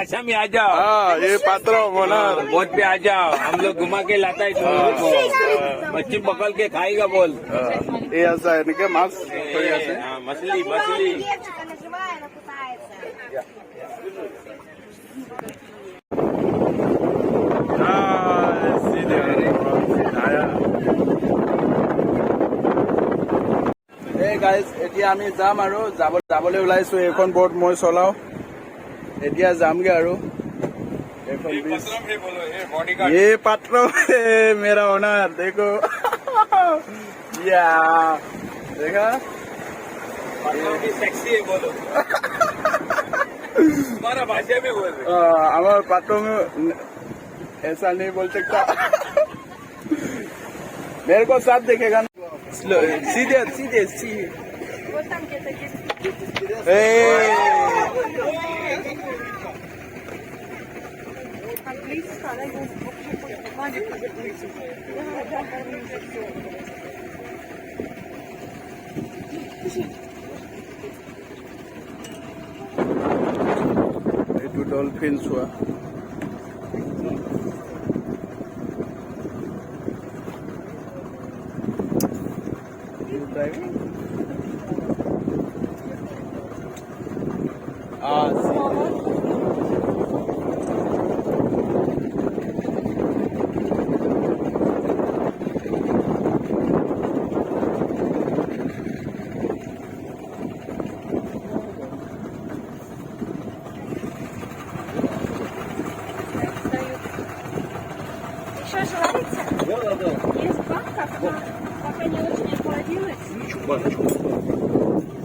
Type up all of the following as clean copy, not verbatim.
आसाम में आ जाओ। हाँ ये पात्र ओनर बोट पे आ जाओ, हम लोग घुमा के लाता है तुम लोग को। मच्छी पकड़ के खाएगा बोल। ये ऐसा है ना मास मछली मछली। গাইজ এতিয়া আমি যাম আৰু যাবলৈ ওলাইছো। এইখন বোট মই চলাও, এতিয়া যামগে আৰু এইখন ব্ৰিজ। ये पात्र मेरा ओनर देखो या देखा सेक्सी है बोलो। हमारा भाषा में बोल। हमारे पात्रों में ऐसा नहीं बोल सकता। मेरे को साथ देखेगा ना, सीधे सीधे सीधे। এইটো ডলফিন চোৱা। Еще желаете? Да. Есть банка, пока не очень охладилась. Баночку.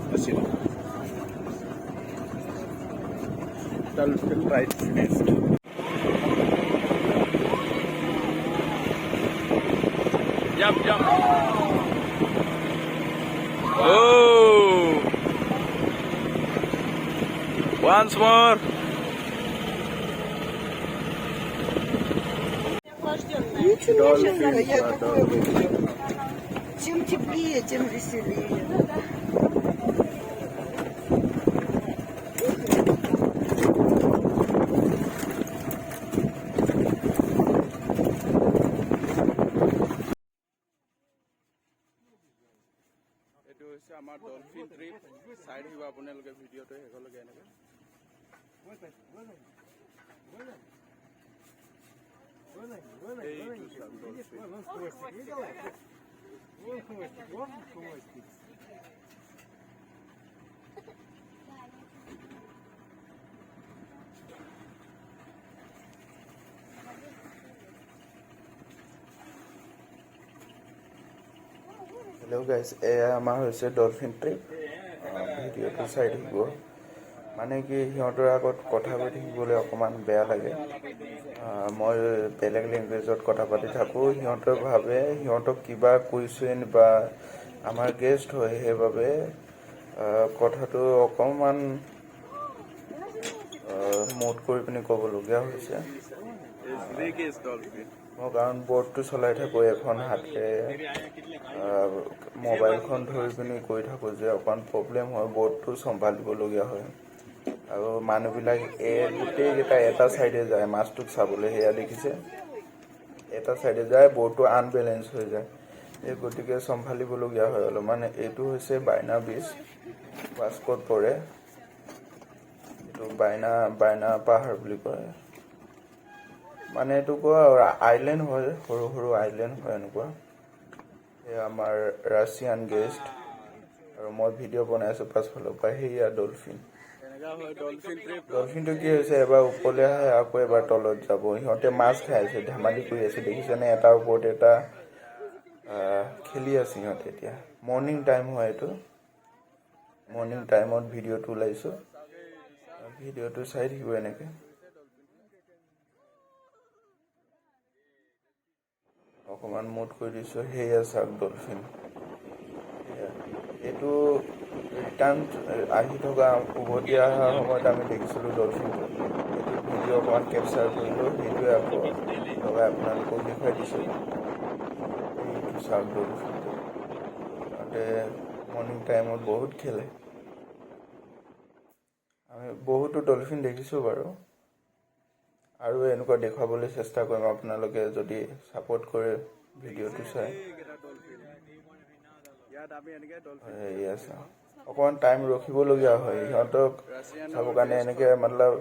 Спасибо. Dolphin right fist. Jump, jump. Oh! Once more. Чем теплее, тем веселее. এইটো হৈছে আমাৰ ডলফিন ট্ৰিপ। চাই থাকিব আপোনালোকে ভিডিঅ'টো শেষলৈকে এনেকৈ। হেল্ল' গাইজ, এয়া আমাৰ হৈছে ডলফিন ট্ৰিপ। ভিডিঅ'টো চাই থাকিব। মানে কি সিহঁতৰ আগত কথা কৈ থাকিবলৈ অকণমান বেয়া লাগে। মই বেলেগ লেংগুৱেজত কথা পাতি থাকোঁ, সিহঁতে ভাবে সিহঁতক কিবা কুৱেশ্যন বা আমাৰ গেষ্ট হয়, সেইবাবে কথাটো অকণমান মোড কৰি পিনি ক'বলগীয়া হৈছে। মই কাৰণ বৰ্ডটো চলাই থাকোঁ এখন হাতেৰে, মোবাইলখন ধৰি পিনি কৈ থাকোঁ যে অকণমান প্ৰব্লেম হয়, বৰ্ডটো চম্ভালিবলগীয়া হয়। আৰু মানুহবিলাক গোটেইকেইটা এটা চাইডে যায় মাছটোক চাবলৈ। সেয়া দেখিছে, এটা চাইডে যায়, বৰ্ডটো আনবেলেঞ্চ হৈ যায়। এই গতিকে চম্ভালিবলগীয়া হয় অলপমান। এইটো হৈছে বাইনা বীচ, বাস্কত পৰে। এইটো বাইনা পাহাৰ বুলি কয়। মানে এইটো কোৱা আইলেণ্ড হয়, সৰু সৰু আইলেণ্ড হয় এনেকুৱা। এয়া আমাৰ ৰাছিয়ান গেষ্ট, আৰু মই ভিডিঅ' বনাই আছোঁ পাছফালৰ পৰা। সেয়া ডলফিন। ডলফিনটো কি হৈছে, এবাৰ ওপৰলৈ আহে আকৌ এবাৰ তলত যাব। সিহঁতে মাছ খাই আছে, ধেমালি কৰি আছে, দেখিছেনে? এটাৰ ওপৰত এটা খেলি আছে সিহঁতে। এতিয়া মৰ্ণিং টাইম হয়, এইটো মৰ্ণিং টাইমত ভিডিঅ'টো ওলাইছোঁ। ভিডিঅ'টো চাই থাকিব এনেকৈ। অকণমান মুড কৰি দিছোঁ। সেয়া চাওক ডলফিন। এইটো ৰিটাৰ্ণ আহি থকা উভতি অহাৰ সময়ত আমি দেখিছিলোঁ ডলফিনটো। এইটো ভিডিঅ' অকণমান কেপচাৰ কৰিলোঁ, সেইটোৱে আকৌ লগাই আপোনালোকক দেখুৱাই দিছোঁ। এইটো চাওক ডলফিনটো। সিহঁতে মৰ্ণিং টাইমত বহুত খেলে। আমি বহুতো ডলফিন দেখিছোঁ বাৰু আৰু এনেকুৱা দেখুৱাবলৈ চেষ্টা কৰিম আপোনালোকে যদি ছাপোৰ্ট কৰে ভিডিঅ'টো চাই হেৰি আছে অকণমান টাইম ৰখিবলগীয়া হয় সিহঁতক চাবৰ কাৰণে এনেকৈ মতলব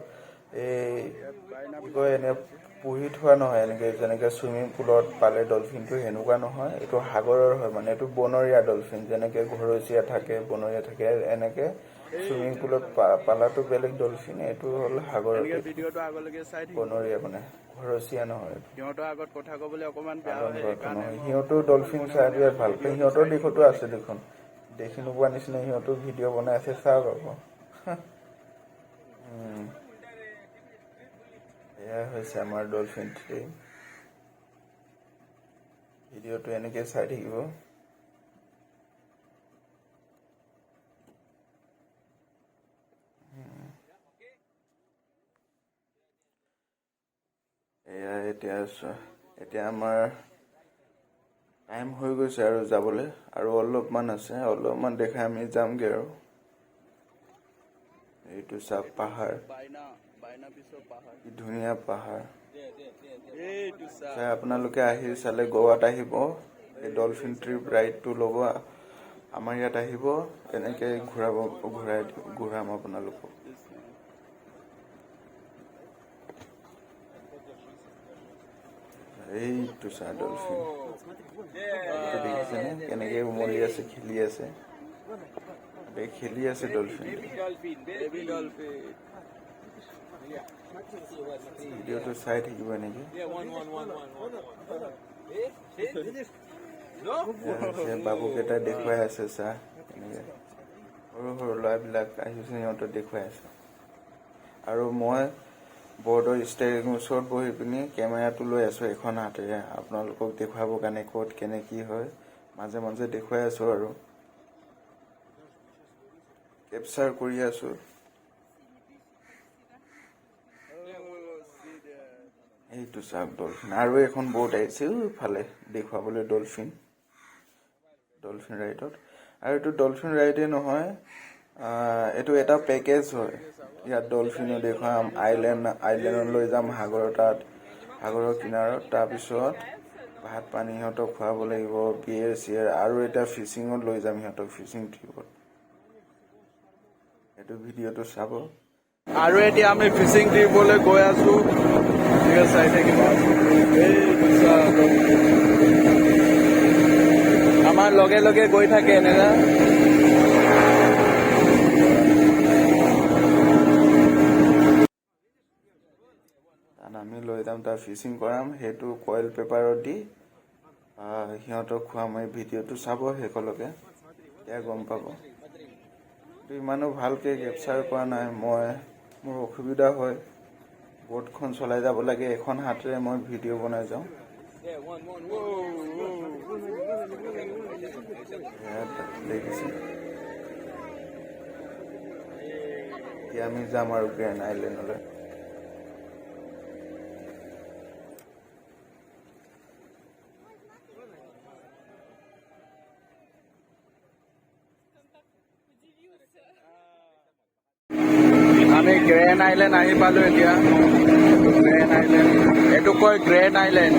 এই কি কয় এনে পুহি থোৱা নহয় এনেকৈ যেনেকৈ চুইমিং পুলত পালে ডলফিনটো সেনেকুৱা নহয় এইটো সাগৰৰ হয় মানে এইটো বনৰীয়া ডলফিন যেনেকৈ ঘৰচীয়া থাকে বনৰীয়া থাকে এনেকৈ চুইমিং পুলত পালাটো বেলেগ ডলফিন এইটো হ'ল সাগৰৰ ভিডিঅ'টো আগলৈকে চাই থাকিব বনৰীয়া মানে ঘৰচীয়া নহয় সিহঁতৰ আগত কথা ক'বলৈ অকণমান বেয়া হয় নহয় সিহঁতেও ডলফিন চাই বিৰাট ভাল পায় সিহঁতৰ দিশতো আছে দেখোন দেখি নোপোৱা নিচিনা সিহঁতেও ভিডিঅ' বনাই আছে চাওক আকৌ এয়া হৈছে আমাৰ ডলফিন ট্ৰি ভিডিঅ'টো এনেকৈ চাই থাকিব এয়া এতিয়া আমাৰ টাইম হৈ গৈছে আৰু যাবলৈ আৰু অলপমান আছে অলপমান দেখাই আমি যামগৈ আৰু এইটো চাওক পাহাৰ কি ধুনীয়া পাহাৰ আপোনালোকে আহি চালে গোৱাত আহিব এই ডলফিন ট্ৰিপ ৰাইডটো ল'ব আমাৰ ইয়াত আহিব এনেকৈ ঘূৰাম আপোনালোকক এইটো চা ডলফিন দেখিছেনে কেনেকৈ উমলি আছে খেলি আছে ডলফিন ভিডিঅ'টো চাই থাকিব এনেকৈ বাবুকেইটা দেখুৱাই আছে চা এনেকৈ সৰু সৰু ল'ৰাবিলাক আহিছে সিহঁতক দেখুৱাই আছে আৰু মই বৰ্ডৰ ষ্টেৰিঙৰ ওচৰত বহি পিনি কেমেৰাটো লৈ আছোঁ এখন হাতেৰে আপোনালোকক দেখুৱাবৰ কাৰণে ক'ত কেনে কি হয় মাজে মাজে দেখুৱাই আছোঁ আৰু কেপচাৰ কৰি আছোঁ এইটো চাওক ডলফিন আৰু এখন ব'ট আহিছে ফালে দেখুৱাবলৈ ডলফিন ৰাইডত আৰু এইটো ডলফিন ৰাইডে নহয় এইটো এটা পেকেজ হয় ইয়াত ডলফিনো দেখুৱাম আইলেণ্ডলৈ যাম সাগৰৰ কিনাৰত তাৰপিছত ভাত পানী সিহঁতক খুৱাব লাগিব বিয়েৰ চিয়েৰ আৰু এটা ফিচিঙত লৈ যাম সিহঁতক ফিচিং ট্ৰিপত এইটো ভিডিঅ'টো চাব আৰু এতিয়া আমি ফিচিং ট্ৰিপলৈ গৈ আছো চাই থাকিব আমাৰ লগে লগে গৈ থাকে এনেকা আমি লৈ যাম তাৰ ফিচিং কৰাম সেইটো কইল পেপাৰত দি সিহঁতক খুৱাম এই ভিডিঅ'টো চাব শেষলৈকে এতিয়া গম পাব ইমানো ভালকৈ কেপচাৰ কৰা নাই মোৰ অসুবিধা হয় ব'টখন চলাই যাব লাগে এখন হাতেৰে মই ভিডিঅ' বনাই যাওঁ দেখিছে এতিয়া আমি যাম আৰু গ্ৰেণ্ড আইলেণ্ডলৈ আমি গ্ৰেণ্ড আইলেণ্ড আহি পালো এতিয়া গ্ৰেণ্ড আইলেণ্ড এইটো কয় গ্ৰেণ্ড আইলেণ্ড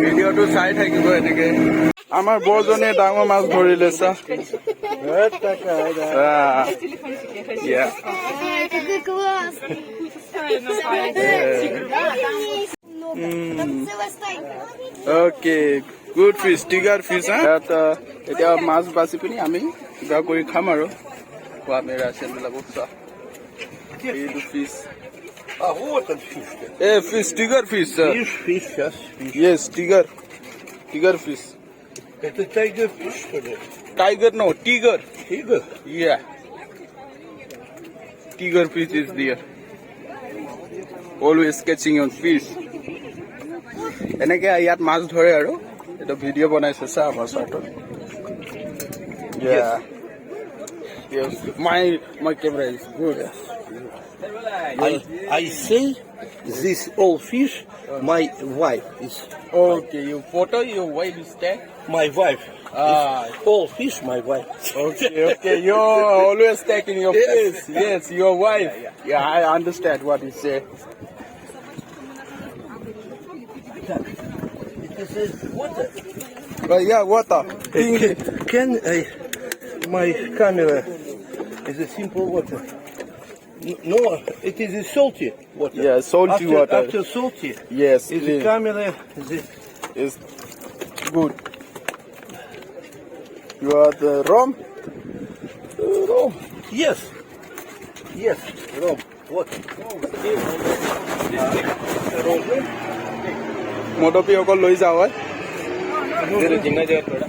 ভিডিঅ'টো চাই থাকিব এনেকে আমাৰ বৰজনীয়ে ডাঙৰ মাছ ধৰিলে চা Какой классный! Там целая стайка. অ'কে গুড ফিছ টিগাৰ ফিছ ইয়াত এতিয়া মাছ বাচি পিনি আমি কিবা কৰি খাম আৰু আমি ৰাছিয়ানবিলাকক চোৱা এইটো fees fees টিগাৰ fish Yes টিগাৰ fish Это tiger fish, что ли? Tiger, no, tiger. Tiger? Yeah. Tiger fish is there. Always catching on fish. এনেকে ইয়াত মাছ ধৰে আৰু এটা ভিডিঅ' বনাইছে চা আমাৰ চাইটত Yeah. Yes. My camera is good. I say this all fish, my wife is Okay, you photo your wife is there. my wife. Ah, All fish, my wife. okay. You're always taking your face. Yes, your wife. Yeah, I understand what you say. It is water. Yeah, water. Can I? My camera is a simple water. No, it is a salty water. Yeah, salty water. After salty, Yes, is the clean. camera. Is good. You are the rum? Rum. Yes. Yes, rum. What? मोटोपी अकल লৈ যাও হয়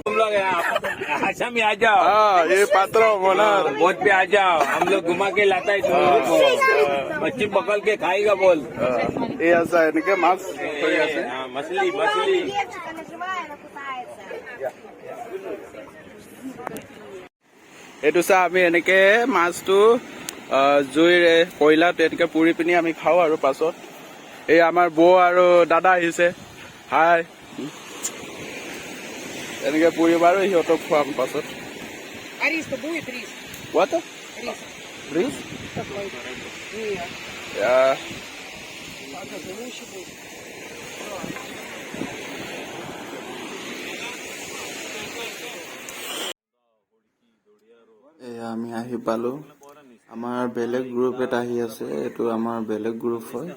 तुम लोग असम में आ जाओ हाँ ये पात्र मोनार बोट पे आ जाओ हम लोग घुमा के लाता है तुम लोग को मच्छी पकड़ के खाएगा बोल এই আছে এনেকে মাছ ধৰি আছে हाँ, मछली मछली Девочка наживая, она пытается. এইটো চা আমি এনেকে মাছটো জুইৰে কয়লাত এনেকে পুৰি পিনি আমি খাওঁ আৰু পাছত এই আমাৰ বৌ আৰু দাদা আহিছে হাই এনেকে পুৰিম আৰু সিহঁতক খুৱাম পাছত А рис-то будет рис? What? Рис. Рис? Такой. Нет. Yeah. А как его еще будет? এয়া আমি আহি পালো আমাৰ বেলেগ গ্ৰুপ এটা আহি আছে এইটো আমাৰ বেলেগ গ্ৰুপ হয়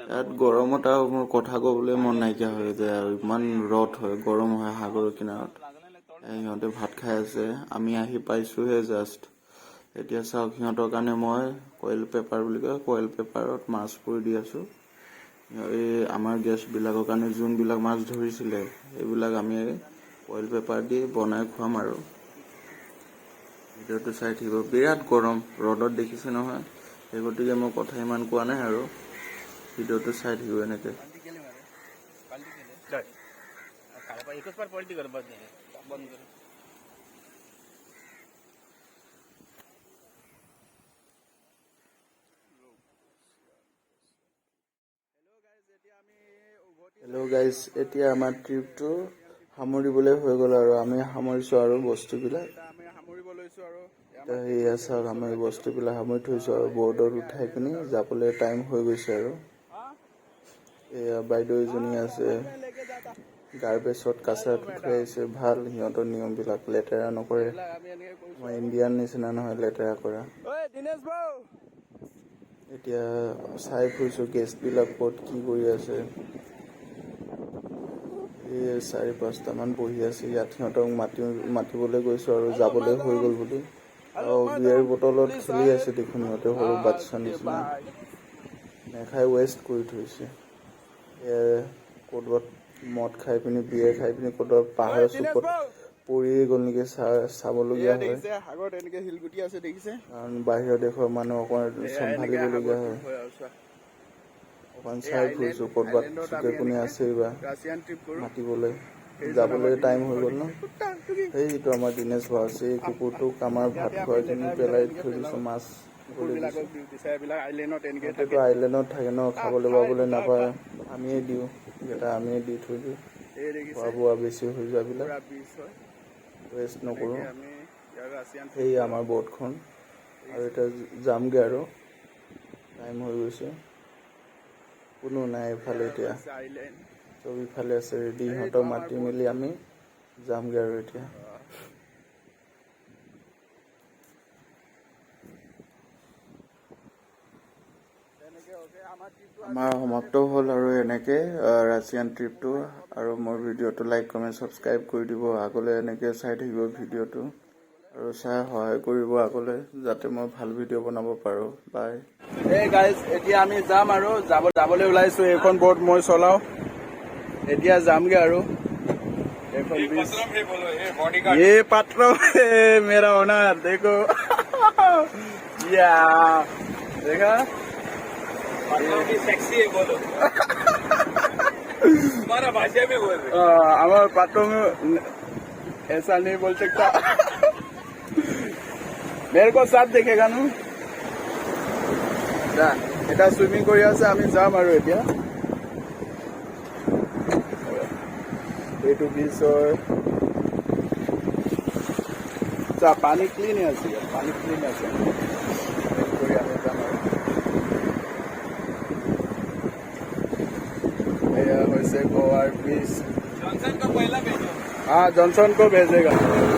ইয়াত গৰমত আৰু মোৰ কথা ক'বলৈ মন নাইকিয়া হৈ যায় আৰু ইমান ৰ'দ হয় গৰম হয় সাগৰৰ কিনাৰত সিহঁতে ভাত খাই আছে আমি আহি পাইছোহে জাষ্ট এতিয়া চাওক সিহঁতৰ কাৰণে মই কইল পেপাৰ বুলি কয় কইল পেপাৰত মাছ পুৰি দি আছো এই আমাৰ গেষ্টবিলাকৰ কাৰণে যোনবিলাক মাছ ধৰিছিলে এইবিলাক আমি কইল পেপাৰ দি বনাই খুৱাম আৰু ভিডিঅ'টো চাই থাকিব বিৰাট গৰম ৰ'দত দেখিছে নহয় সেই গতিকে মই কথা ইমান কোৱা নাই আৰু ভিডিঅ'টো চাই থাকিব এনেকৈ হেল্ল' গাইজ এতিয়া আমাৰ ট্ৰিপটো সামৰিবলৈ হৈ গ'ল আৰু আমি সামৰিছোঁ আৰু বস্তুবিলাক আমি সামৰিব লৈছো আৰু এয়া চাওক আমি বস্তুবিলাক সামৰি থৈছোঁ আৰু বৰ্ডত উঠাই পিনি যাবলৈ টাইম হৈ গৈছে আৰু এয়া বাইদেউ এজনী আছে গাৰ্বেজত কাচাত উঠাই আহিছে ভাল সিহঁতৰ নিয়মবিলাক লেতেৰা নকৰে আমাৰ ইণ্ডিয়ান নিচিনা নহয় লেতেৰা কৰা এতিয়া চাই ফুৰিছোঁ গেষ্টবিলাক ক'ত কি কৰি আছে এই 4-5টামান বহি আছে ইয়াত সিহঁতক মাতিবলৈ গৈছোঁ আৰু যাবলৈ হৈ গ'ল বুলি আৰু বিয়াৰ বটলত খেলি আছে দেখোন সিহঁতে সৰু বাচ্চা নিচিনা নেখাই ৱেষ্ট কৰি থৈছে ক'ৰবাত মদ খাই পিনি বিয়াৰ খাই পিনি ক'ৰবাত পাহাৰৰ চুকত পৰি গ'ল নেকি চাবলগীয়া হয় আগত এনেকে শিলগুটি আছে দেখিছে কাৰণ বাহিৰৰ দেশৰ মানুহ অকণমান চম্ভালিবলগীয়া হয় অকণমান চাই ফুৰিছোঁ ক'ৰবাত চুকে কোনে আছে বা ৰাছিয়ান ট্ৰিপ কৰো মাতিবলৈ যাবলৈ টাইম হৈ গ'ল ন সেইটো আমাৰ দিনেশ ভাও আছে এই কুকুৰটোক আমাৰ ভাত খোৱাইজনী পেলাই থৈ দিছোঁ মাছ কুকুৰবিলাকক দিছে এইবিলাক আইলেণ্ডত এনেকে থাকে সেইটো আইলেণ্ডত থাকে ন খাবলৈ পাবলৈ নাপায় আমিয়ে দিওঁ এটা আমিয়ে দি থৈ দিওঁ এই দেখিছে খোৱা বোৱা বেছি হৈ যোৱাবিলাক পুৰা বিচ হয় ৱেষ্ট নকৰোঁ আমি ইয়াৰ ৰাছিয়ান সেই আমাৰ ব'টখন আৰু এতিয়া যামগৈ আৰু টাইম হৈ গৈছে কোনো নাই এইফালে এতিয়া আইলেণ্ড চব ইফালে আছে ৰেডি সিহঁতক মাতি মেলি আমি যামগৈ আৰু এতিয়া আমাৰ সমাপ্ত হ'ল আৰু এনেকৈ ৰাছিয়ান ট্ৰিপটো আৰু মোৰ ভিডিঅ'টো লাইক কমেণ্ট ছাবস্ক্ৰাইব কৰি দিব আগলৈ এনেকৈ চাই থাকিব ভিডিঅ'টো আৰু চাই সহায় কৰিব আগলৈ যাতে মই ভাল ভিডিঅ' বনাব পাৰোঁ বাই এই গাইজ এতিয়া আমি যাম আৰু যাবলৈ ওলাইছো এইখন ব'ট মই চলাওঁ এতিয়া যামগে আৰু এইখন ব্ৰিজ ये पात्र है मेरा ओनर देखो या देखा सेक्सी है बोलो हमारा भाषा में बोल रहे हमारे पात्रों में ऐसा नहीं बोल सकता मेरे को साथ देखेगा ना যা এটা চুইমিং কৰি আছে আমি যাম আৰু এতিয়া এইটো বিচৰ যা পানী ক্লিন আছে পানী ক্লিন আছে কৰি আমি যাম আৰু এয়া হৈছে গোৱাৰ বিচ हाँ जॉनसन को भेजेगा